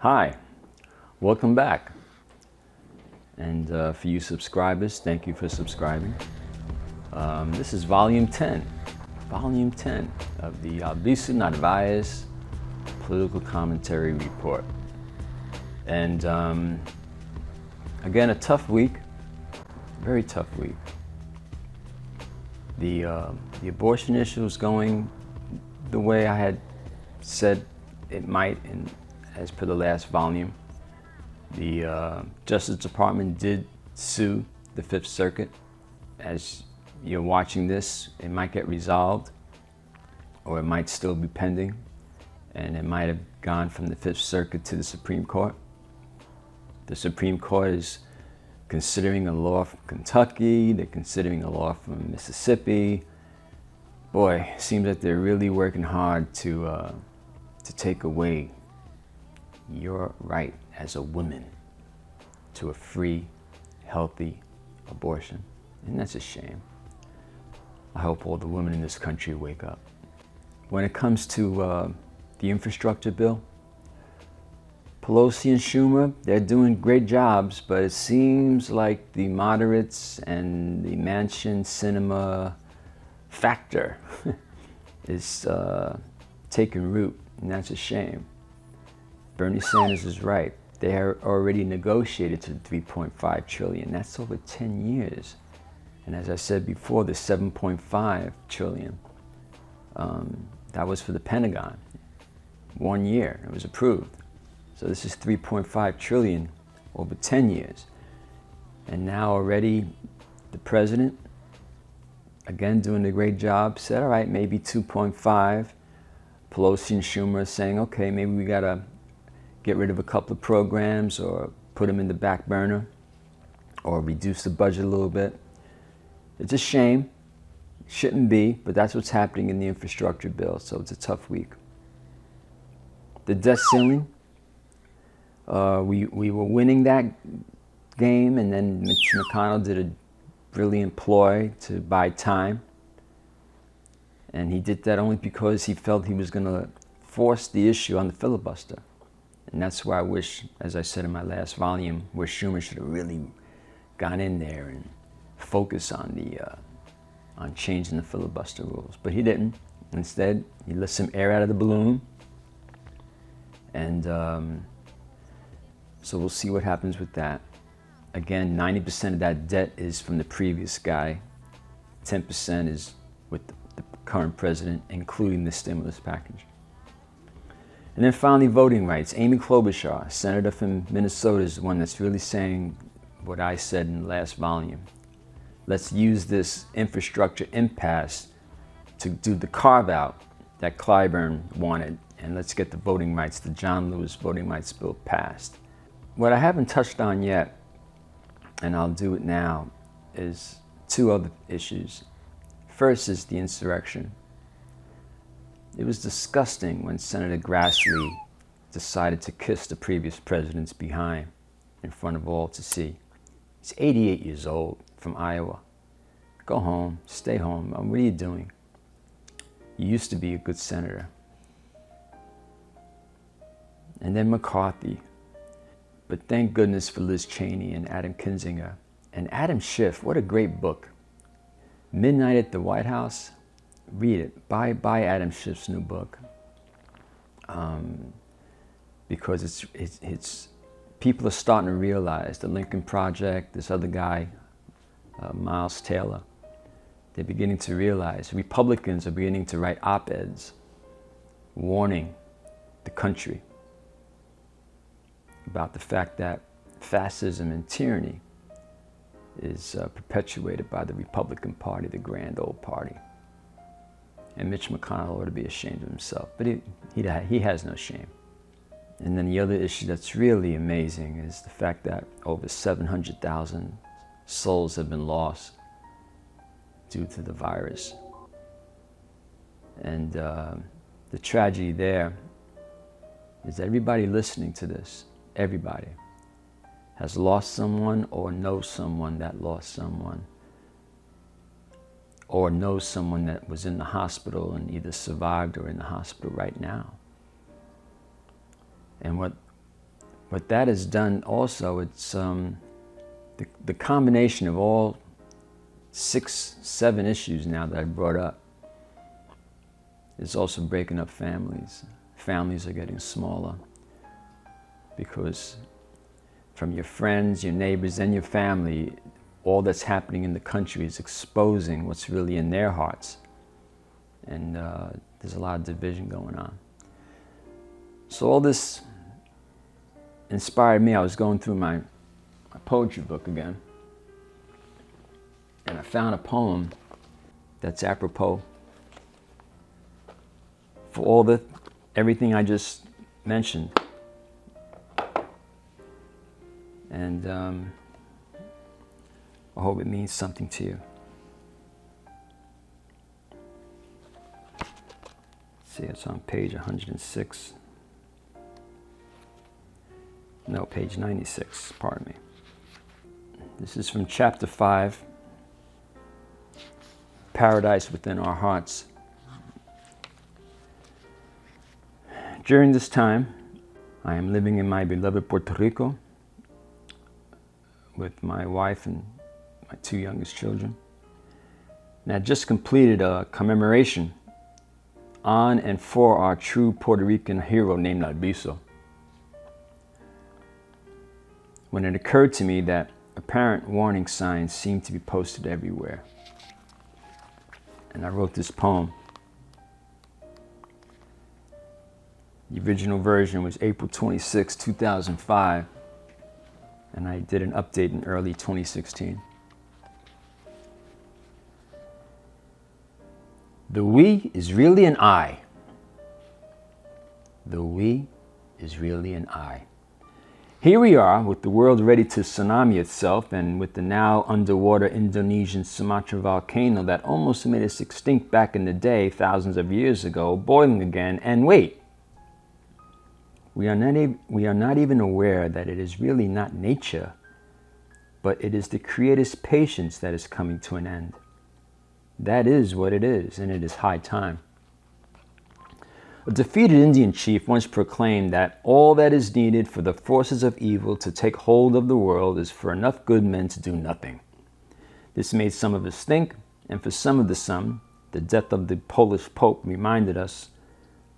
Hi, welcome back. And for you subscribers, thank you for subscribing. This is volume 10 of the Albisu Narvaez Political Commentary Report. And again, a tough week, very tough week. The abortion issue is going the way I had said it might, as per the last volume. The Justice Department did sue the Fifth Circuit. As you're watching this, it might get resolved, or it might still be pending, and it might have gone from the Fifth Circuit to the Supreme Court. The Supreme Court is considering a law from Kentucky, they're considering a law from Mississippi. Boy, it seems that they're really working hard to take away your right as a woman to a free, healthy abortion. And that's a shame. I hope all the women in this country wake up. When it comes to the infrastructure bill, Pelosi and Schumer, they're doing great jobs, but it seems like the moderates and the Mansion Cinema factor is taking root, and that's a shame. Bernie Sanders is right. They are already negotiated to 3.5 trillion. That's over 10 years. And as I said before, the 7.5 trillion, that was for the Pentagon. 1 year, it was approved. So this is 3.5 trillion over 10 years. And now already the president, again doing a great job, said, all right, maybe 2.5. Pelosi and Schumer are saying, okay, maybe we gotta get rid of a couple of programs or put them in the back burner or reduce the budget a little bit. It's a shame. It shouldn't be, but that's what's happening in the infrastructure bill, so it's a tough week. The debt ceiling, we were winning that game, and then Mitch McConnell did a brilliant ploy to buy time. And he did that only because he felt he was going to force the issue on the filibuster. And that's why I wish, as I said in my last volume, where Schumer should have really gone in there and focused on changing the filibuster rules. But he didn't. Instead, he let some air out of the balloon. And so we'll see what happens with that. Again, 90% of that debt is from the previous guy. 10% is with the current president, including the stimulus package. And then finally, voting rights. Amy Klobuchar, senator from Minnesota, is the one that's really saying what I said in the last volume. Let's use this infrastructure impasse to do the carve-out that Clyburn wanted, and let's get the voting rights, the John Lewis voting rights bill, passed. What I haven't touched on yet, and I'll do it now, is two other issues. First is the insurrection. It was disgusting when Senator Grassley decided to kiss the previous president's behind in front of all to see. He's 88 years old, from Iowa. Go home, stay home. What are you doing? You used to be a good senator. And then McCarthy. But thank goodness for Liz Cheney and Adam Kinzinger. And Adam Schiff, what a great book. Midnight at the White House. Read it. Buy Adam Schiff's new book. Because it's people are starting to realize, the Lincoln Project, this other guy, Miles Taylor, they're beginning to realize, Republicans are beginning to write op-eds warning the country about the fact that fascism and tyranny is perpetuated by the Republican Party, the grand old party. And Mitch McConnell ought to be ashamed of himself, but he has no shame. And then the other issue that's really amazing is the fact that over 700,000 souls have been lost due to the virus. And the tragedy there is that everybody listening to this, everybody, has lost someone or knows someone that lost someone, or knows someone that was in the hospital and either survived or in the hospital right now. And what what that has done also, it's the combination of all 6, 7 issues now that I brought up is also breaking up families. Families are getting smaller because from your friends, your neighbors, and your family, all that's happening in the country is exposing what's really in their hearts. And there's a lot of division going on. So all this inspired me. I was going through my poetry book again, and I found a poem that's apropos for everything I just mentioned. And I hope it means something to you. See, it's on page 106. No, page 96, pardon me. This is from chapter 5, Paradise Within Our Hearts. During this time, I am living in my beloved Puerto Rico with my wife and my 2 youngest children. And I just completed a commemoration on and for our true Puerto Rican hero named Albizu, when it occurred to me that apparent warning signs seemed to be posted everywhere. And I wrote this poem. The original version was April 26, 2005, and I did an update in early 2016. The we is really an I. The we is really an I. Here we are with the world ready to tsunami itself, and with the now underwater Indonesian Sumatra volcano that almost made us extinct back in the day, thousands of years ago, boiling again. And wait, we are not even aware that it is really not nature, but it is the Creator's patience that is coming to an end. That is what it is, and it is high time. A defeated Indian chief once proclaimed that all that is needed for the forces of evil to take hold of the world is for enough good men to do nothing. This made some of us think, and for some of the death of the Polish Pope reminded us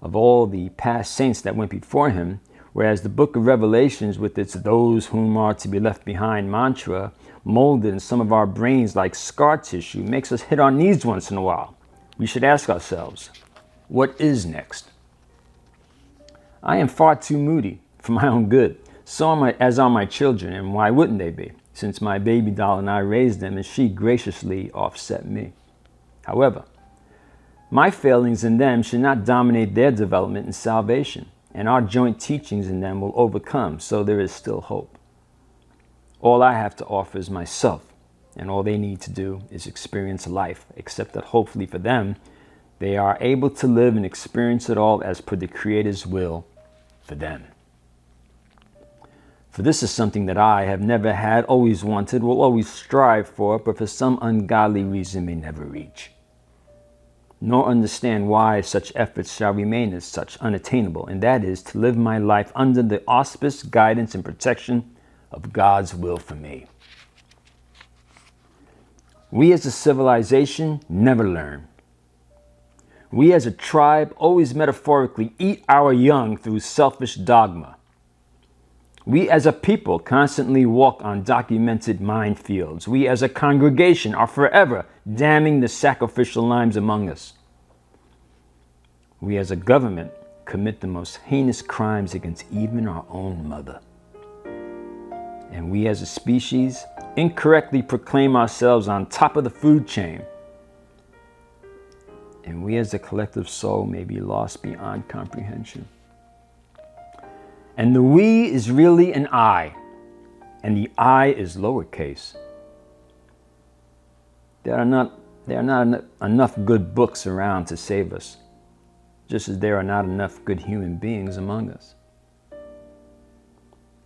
of all the past saints that went before him, whereas the book of Revelations, with its "those whom are to be left behind" mantra, molded in some of our brains like scar tissue, makes us hit our knees once in a while. We should ask ourselves, what is next? I am far too moody for my own good, as are my children, and why wouldn't they be, since my baby doll and I raised them and she graciously offset me. However, my failings in them should not dominate their development and salvation, and our joint teachings in them will overcome, so there is still hope. All I have to offer is myself, and all they need to do is experience life, except that hopefully for them, they are able to live and experience it all as per the Creator's will for them. For this is something that I have never had, always wanted, will always strive for, but for some ungodly reason may never reach, nor understand why such efforts shall remain as such unattainable, and that is to live my life under the auspice, guidance, and protection of God's will for me. We as a civilization never learn. We as a tribe always metaphorically eat our young through selfish dogma. We as a people constantly walk on documented minefields. We as a congregation are forever damning the sacrificial lambs among us. We as a government commit the most heinous crimes against even our own mother. And we as a species incorrectly proclaim ourselves on top of the food chain. And we as a collective soul may be lost beyond comprehension. And the we is really an I, and the I is lowercase. There are not enough good books around to save us, just as there are not enough good human beings among us.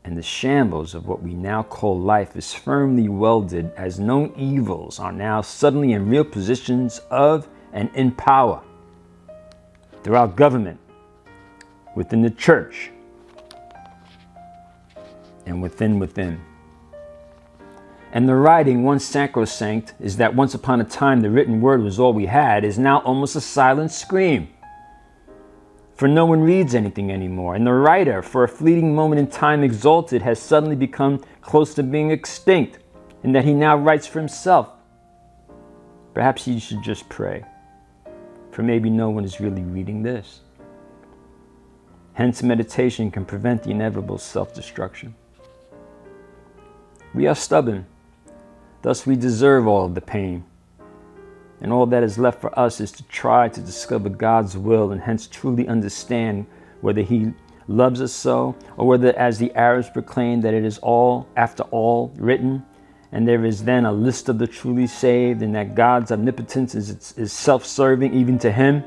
And the shambles of what we now call life is firmly welded as known evils are now suddenly in real positions of and in power throughout government, within the church, and within. And the writing, once sacrosanct, is that once upon a time the written word was all we had, is now almost a silent scream. For no one reads anything anymore, and the writer, for a fleeting moment in time exalted, has suddenly become close to being extinct, in that he now writes for himself. Perhaps you should just pray, for maybe no one is really reading this. Hence, meditation can prevent the inevitable self-destruction. We are stubborn, thus we deserve all of the pain. And all that is left for us is to try to discover God's will and hence truly understand whether He loves us so, or whether, as the Arabs proclaim, that it is all, after all, written, and there is then a list of the truly saved, and that God's omnipotence is self-serving even to Him.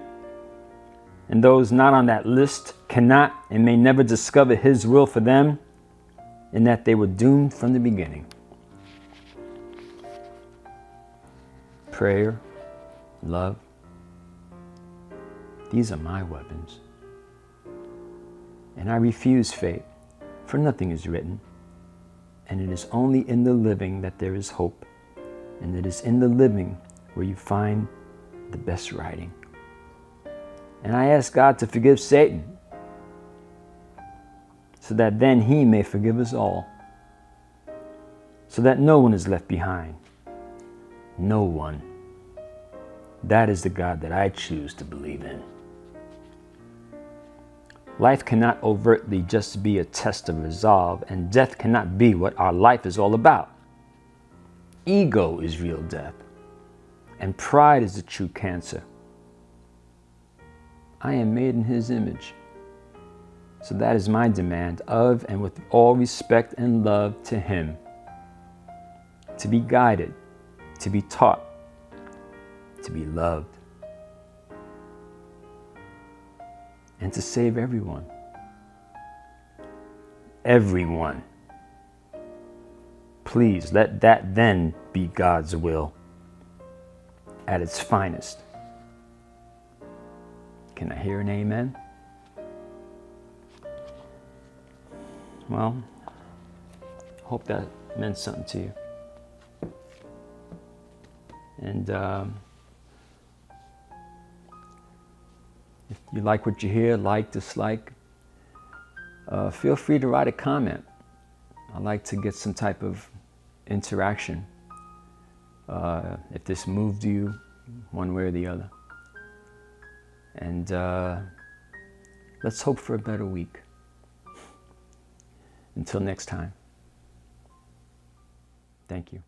And those not on that list cannot and may never discover His will for them, in that they were doomed from the beginning. Prayer, love, these are my weapons. And I refuse fate, for nothing is written. And it is only in the living that there is hope. And it is in the living where you find the best writing. And I ask God to forgive Satan, so that then He may forgive us all. So that no one is left behind. No one. That is the God that I choose to believe in. Life cannot overtly just be a test of resolve, and death cannot be what our life is all about. Ego is real death, and pride is the true cancer. I am made in His image, so that is my demand of and with all respect and love to Him. To be guided, to be taught, to be loved, and to save everyone. Everyone. Please let that then be God's will at its finest. Can I hear an amen? Well, hope that meant something to you. And if you like what you hear, like, dislike, feel free to write a comment. I like to get some type of interaction. If this moved you one way or the other. And let's hope for a better week. Until next time. Thank you.